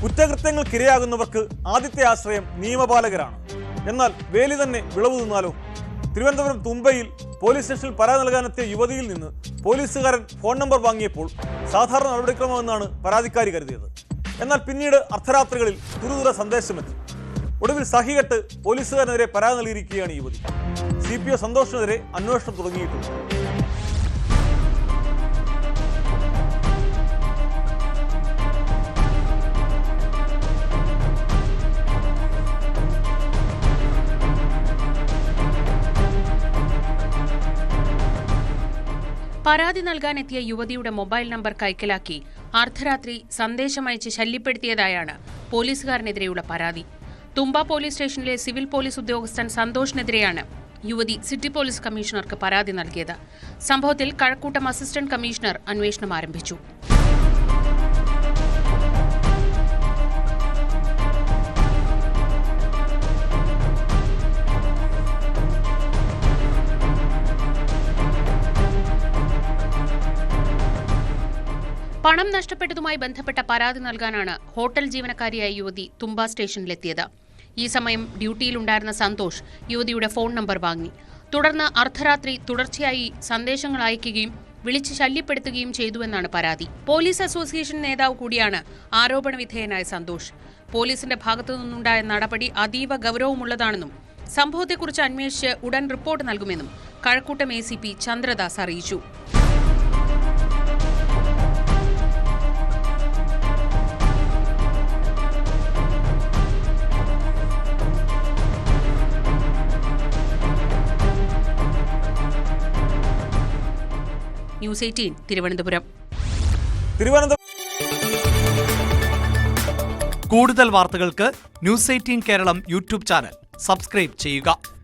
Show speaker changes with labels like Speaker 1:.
Speaker 1: കുറ്റകൃത്യങ്ങൾക്കിരയാകുന്നവർക്ക് ആദ്യത്തെ ആശ്രയം നിയമപാലകരാണ്. എന്നാൽ വേലി തന്നെ വിളവ് തിന്നാലോ? തിരുവനന്തപുരം തുമ്പയിൽ പോലീസ് സ്റ്റേഷനിൽ പരാതി നൽകാനെത്തിയ യുവതിയിൽ നിന്ന് പോലീസുകാരൻ ഫോൺ നമ്പർ വാങ്ങിയപ്പോൾ സാധാരണ നടപടിക്രമമെന്നാണ് പരാതിക്കാരി കരുതിയത്. എന്നാൽ പിന്നീട് അർദ്ധരാത്രികളിൽ തുരുതുര സന്ദേശമെത്തി. ഒടുവിൽ സഹികെട്ട് പോലീസുകാരനെതിരെ പരാതി നൽകിയിരിക്കുകയാണ് യുവതി. CPO സന്തോഷിനെതിരെ അന്വേഷണം തുടങ്ങിയിട്ടുണ്ട്.
Speaker 2: പരാതി നൽകാനെത്തിയ യുവതിയുടെ മൊബൈൽ നമ്പർ കൈക്കലാക്കി അർദ്ധരാത്രി സന്ദേശമയച്ച് ശല്യപ്പെടുത്തിയതായാണ് പോലീസുകാരനെതിരെയുള്ള പരാതി. തുമ്പ പോലീസ് സ്റ്റേഷനിലെ സിവിൽ പോലീസ് ഉദ്യോഗസ്ഥൻ സന്തോഷിനെതിരെയാണ് യുവതി സിറ്റി പോലീസ് കമ്മീഷണർക്ക് പരാതി നൽകിയത്. സംഭവത്തിൽ കഴക്കൂട്ടം അസിസ്റ്റന്റ് കമ്മീഷണർ അന്വേഷണം ആരംഭിച്ചു. പണം നഷ്ടപ്പെട്ടതുമായി ബന്ധപ്പെട്ട പരാതി നൽകാനാണ് ഹോട്ടൽ ജീവനക്കാരിയായ യുവതി തുമ്പ സ്റ്റേഷനിലെത്തിയത്. ഈ സമയം ഡ്യൂട്ടിയിലുണ്ടായിരുന്ന സന്തോഷ് യുവതിയുടെ ഫോൺ നമ്പർ വാങ്ങി. തുടർന്ന് അർദ്ധരാത്രി തുടർച്ചയായി സന്ദേശങ്ങൾ അയക്കുകയും വിളിച്ച് ശല്യപ്പെടുത്തുകയും ചെയ്തുവെന്നാണ് പരാതി. പോലീസ് അസോസിയേഷൻ നേതാവ് കൂടിയാണ് ആരോപണ വിധേയനായ സന്തോഷ്. പോലീസിന്റെ ഭാഗത്തുനിന്നുണ്ടായ നടപടി അതീവ ഗൗരവമുള്ളതാണെന്നും സംഭവത്തെക്കുറിച്ച് അന്വേഷിച്ച് ഉടൻ റിപ്പോർട്ട് നൽകുമെന്നും കഴക്കൂട്ടം ACP ചന്ദ്രദാസ് അറിയിച്ചു. ന്യൂസ് 18 തിരുവനന്തപുരം.
Speaker 3: കൂടുതൽ വാർത്തകൾക്ക് news 18 Keralam YouTube channel subscribe ചെയ്യുക.